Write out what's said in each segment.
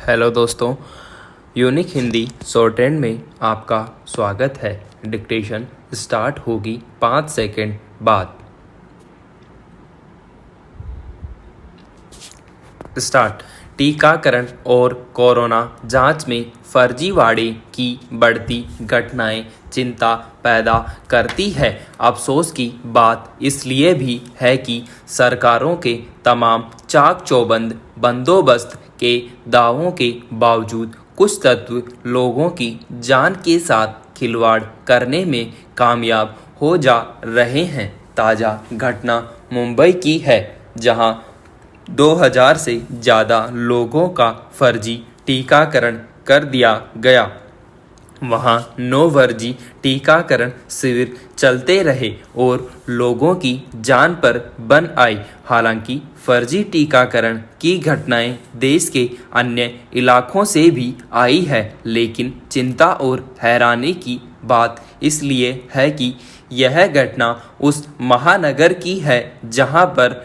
Hello दोस्तों, unique Hindi shorthand में आपका स्वागत है। डिक्टेशन स्टार्ट होगी 5 सेकंड बाद। स्टार्ट। टीकाकरण और कोरोना जांच में फर्जीवाड़े की बढ़ती घटनाएं चिंता पैदा करती है। अफसोस की बात इसलिए भी है कि सरकारों के तमाम चाक चौबंद बंदोबस्त के दावों के बावजूद कुछ तत्व लोगों की जान के साथ खिलवाड़ करने में कामयाब हो जा रहे हैं। ताज़ा घटना मुंबई की है, जहां 2000 से ज़्यादा लोगों का फर्जी टीकाकरण कर दिया गया। वहां 9 फर्जी टीकाकरण शिविर चलते रहे और लोगों की जान पर बन आई। हालांकि फर्जी टीकाकरण की घटनाएं देश के अन्य इलाकों से भी आई है, लेकिन चिंता और हैरानी की बात इसलिए है कि यह घटना उस महानगर की है जहां पर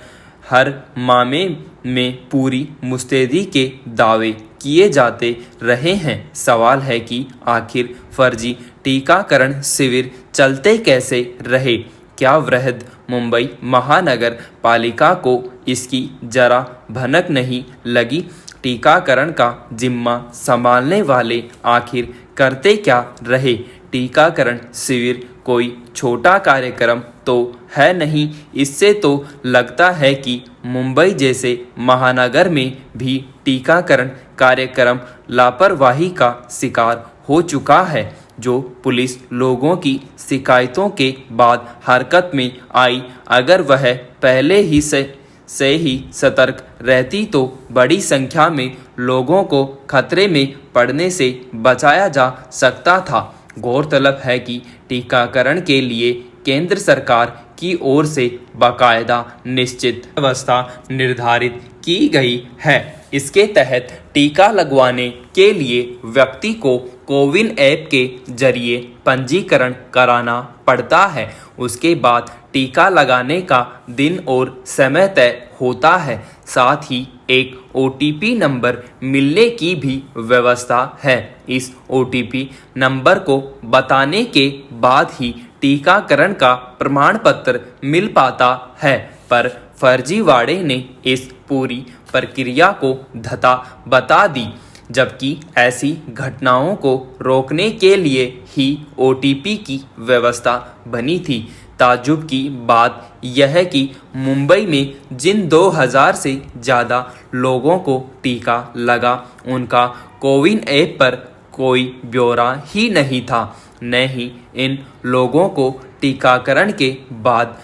हर मामले में पूरी मुस्तैदी के दावे किए जाते रहे हैं। सवाल है कि आखिर फर्जी टीकाकरण शिविर चलते कैसे रहे? क्या वृहद मुंबई महानगर पालिका को इसकी जरा भनक नहीं लगी? टीकाकरण का जिम्मा संभालने वाले आखिर करते क्या रहे? टीकाकरण शिविर कोई छोटा कार्यक्रम तो है नहीं। इससे तो लगता है कि मुंबई जैसे महानगर में भी टीकाकरण कार्यक्रम लापरवाही का शिकार हो चुका है। जो पुलिस लोगों की शिकायतों के बाद हरकत में आई, अगर वह पहले ही से ही सतर्क रहती तो बड़ी संख्या में लोगों को खतरे में पड़ने से बचाया जा सकता था। गौरतलब है कि टीकाकरण के लिए केंद्र सरकार की ओर से बाकायदा निश्चित व्यवस्था निर्धारित की गई है। इसके तहत टीका लगवाने के लिए व्यक्ति को कोविन ऐप के जरिए पंजीकरण कराना पड़ता है। उसके बाद टीका लगाने का दिन और समय तय होता है। साथ ही एक OTP नंबर मिलने की भी व्यवस्था है। इस OTP नंबर को बताने के बाद ही टीकाकरण का प्रमाण पत्र मिल पाता है, पर फर्जीवाड़े ने इस पूरी प्रक्रिया को धता बता दी, जबकि ऐसी घटनाओं को रोकने के लिए ही OTP की व्यवस्था बनी थी। ताज्जुब की बात यह है कि मुंबई में जिन 2000 से ज़्यादा लोगों को टीका लगा, उनका कोविन ऐप पर कोई ब्यौरा ही नहीं था। न ही इन लोगों को टीकाकरण के बाद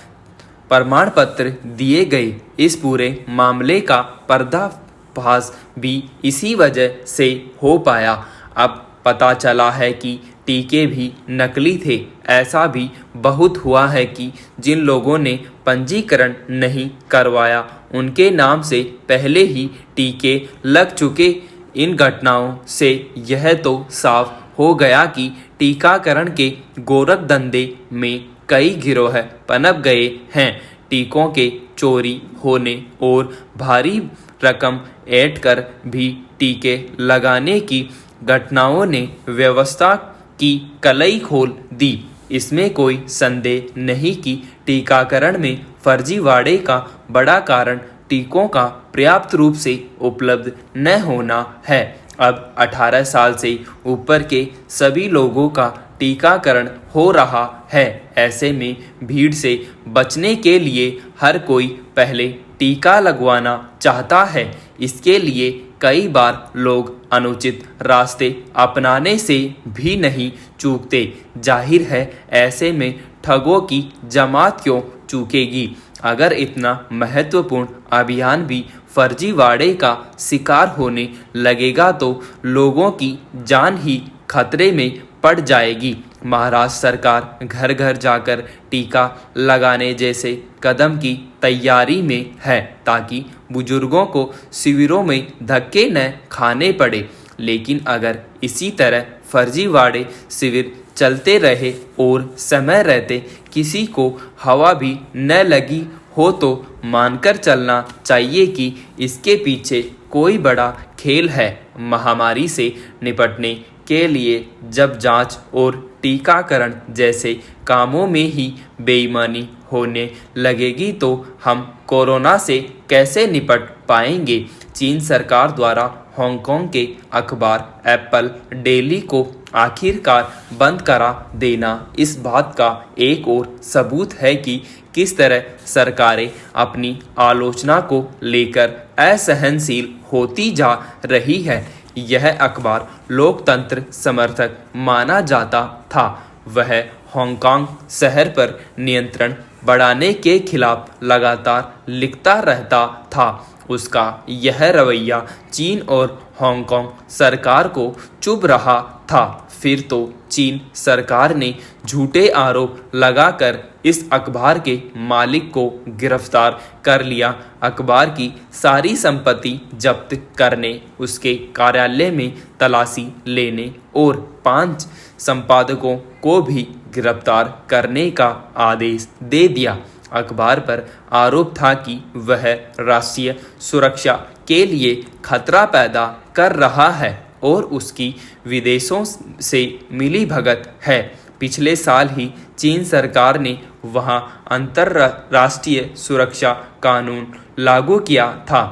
प्रमाण पत्र दिए गए। इस पूरे मामले का पर्दाफाश भी इसी वजह से हो पाया। अब पता चला है कि टीके भी नकली थे। ऐसा भी बहुत हुआ है कि जिन लोगों ने पंजीकरण नहीं करवाया, उनके नाम से पहले ही टीके लग चुके। इन घटनाओं से यह तो साफ हो गया कि टीकाकरण के गोरखधंधे में कई गिरोह पनप गए हैं। टीकों के चोरी होने और भारी रकम ऐंठ कर भी टीके लगाने की घटनाओं ने व्यवस्था की कलई खोल दी। इसमें कोई संदेह नहीं कि टीकाकरण में फर्जीवाड़े का बड़ा कारण टीकों का पर्याप्त रूप से उपलब्ध न होना है। अब 18 साल से ऊपर के सभी लोगों का टीकाकरण हो रहा है। ऐसे में भीड़ से बचने के लिए हर कोई पहले टीका लगवाना चाहता है। इसके लिए कई बार लोग अनुचित रास्ते अपनाने से भी नहीं चूकते। जाहिर है, ऐसे में ठगों की जमात क्यों चूकेगी? अगर इतना महत्वपूर्ण अभियान भी फर्जीवाड़े का शिकार होने लगेगा तो लोगों की जान ही खतरे में पड़ जाएगी। महाराष्ट्र सरकार घर घर जाकर टीका लगाने जैसे कदम की तैयारी में है, ताकि बुजुर्गों को शिविरों में धक्के न खाने पड़े। लेकिन अगर इसी तरह फर्जीवाड़े शिविर चलते रहे और समय रहते किसी को हवा भी न लगी हो तो मानकर चलना चाहिए कि इसके पीछे कोई बड़ा खेल है। महामारी से निपटने के लिए जब जांच और टीकाकरण जैसे कामों में ही बेईमानी होने लगेगी तो हम कोरोना से कैसे निपट पाएंगे। चीन सरकार द्वारा हांगकांग के अखबार एप्पल डेली को आखिरकार बंद करा देना इस बात का एक और सबूत है कि किस तरह सरकारें अपनी आलोचना को लेकर असहनशील होती जा रही है। यह अखबार लोकतंत्र समर्थक माना जाता था। वह हांगकांग शहर पर नियंत्रण बढ़ाने के खिलाफ लगातार लिखता रहता था। उसका यह रवैया चीन और हांगकांग सरकार को चुभ रहा था। फिर तो चीन सरकार ने झूठे आरोप लगाकर इस अखबार के मालिक को गिरफ्तार कर लिया। अखबार की सारी संपत्ति जब्त करने, उसके कार्यालय में तलाशी लेने और 5 संपादकों को भी गिरफ्तार करने का आदेश दे दिया। अखबार पर आरोप था कि वह राष्ट्रीय सुरक्षा के लिए खतरा पैदा कर रहा है और उसकी विदेशों से मिली भगत है। पिछले साल ही चीन सरकार ने वहां अंतर्राष्ट्रीय सुरक्षा कानून लागू किया था,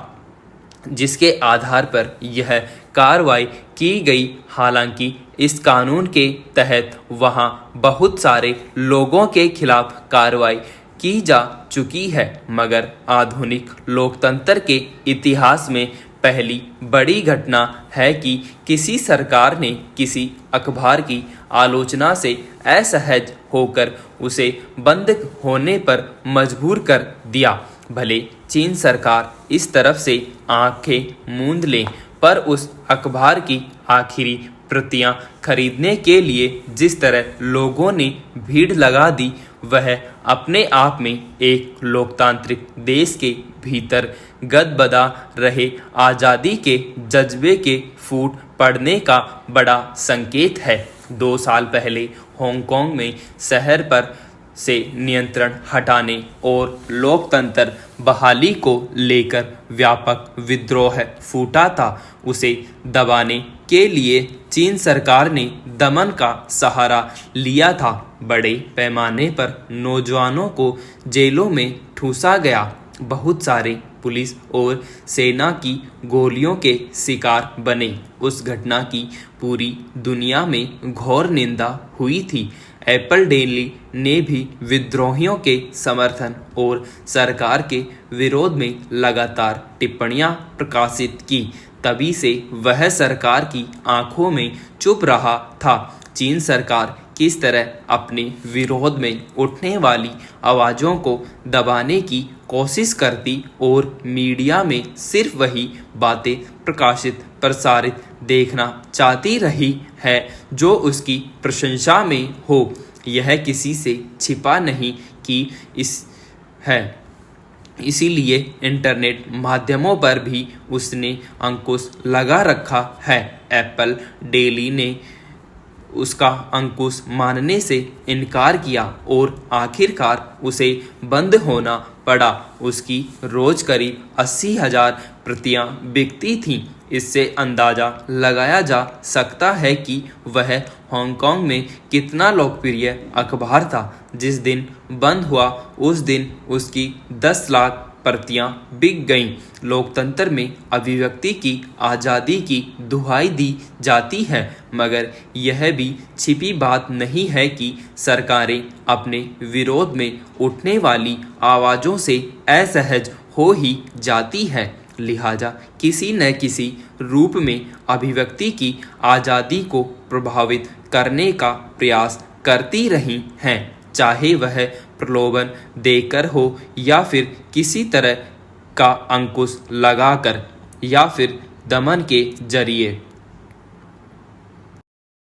जिसके आधार पर यह कार्रवाई की गई। हालांकि इस कानून के तहत वहां बहुत सारे लोगों के खिलाफ कार्रवाई की जा चुकी है, मगर आधुनिक लोकतंत्र के इतिहास में पहली बड़ी घटना है कि किसी सरकार ने किसी अखबार की आलोचना से असहज होकर उसे बंद होने पर मजबूर कर दिया। भले चीन सरकार इस तरफ से आंखें मूंद ले, पर उस अखबार की आखिरी प्रतियां खरीदने के लिए जिस तरह लोगों ने भीड़ लगा दी, वह अपने आप में एक लोकतांत्रिक देश के भीतर गदबदा रहे आज़ादी के जज्बे के फूट पड़ने का बड़ा संकेत है। 2 साल पहले हांगकांग में शहर पर से नियंत्रण हटाने और लोकतंत्र बहाली को लेकर व्यापक विद्रोह फूटा था। उसे दबाने के लिए चीन सरकार ने दमन का सहारा लिया था। बड़े पैमाने पर नौजवानों को जेलों में ठूसा गया। बहुत सारे पुलिस और सेना की गोलियों के शिकार बने। उस घटना की पूरी दुनिया में घोर निंदा हुई थी। एप्पल डेली ने भी विद्रोहियों के समर्थन और सरकार के विरोध में लगातार टिप्पणियां प्रकाशित की। तभी से वह सरकार की आंखों में चुप रहा था। चीन सरकार किस तरह अपने विरोध में उठने वाली आवाज़ों को दबाने की कोशिश करती और मीडिया में सिर्फ वही बातें प्रसारित देखना चाहती रही है जो उसकी प्रशंसा में हो। यह किसी से छिपा नहीं कि इसीलिए इंटरनेट माध्यमों पर भी उसने अंकुश लगा रखा है। एप्पल डेली ने उसका अंकुश मानने से इनकार किया और आखिरकार उसे बंद होना पड़ा। उसकी रोज करीब 80,000 प्रतियां बिकती थीं। इससे अंदाजा लगाया जा सकता है कि वह हांगकांग में कितना लोकप्रिय अखबार था। जिस दिन बंद हुआ उस दिन उसकी 10 लाख प्रतियां बिक गईं। लोकतंत्र में अभिव्यक्ति की आज़ादी की दुहाई दी जाती है, मगर यह भी छिपी बात नहीं है कि सरकारें अपने विरोध में उठने वाली आवाज़ों से असहज हो ही जाती है। लिहाजा किसी न किसी रूप में अभिव्यक्ति की आज़ादी को प्रभावित करने का प्रयास करती रही हैं, चाहे वह प्रलोभन देकर हो या फिर किसी तरह का अंकुश लगाकर या फिर दमन के जरिए।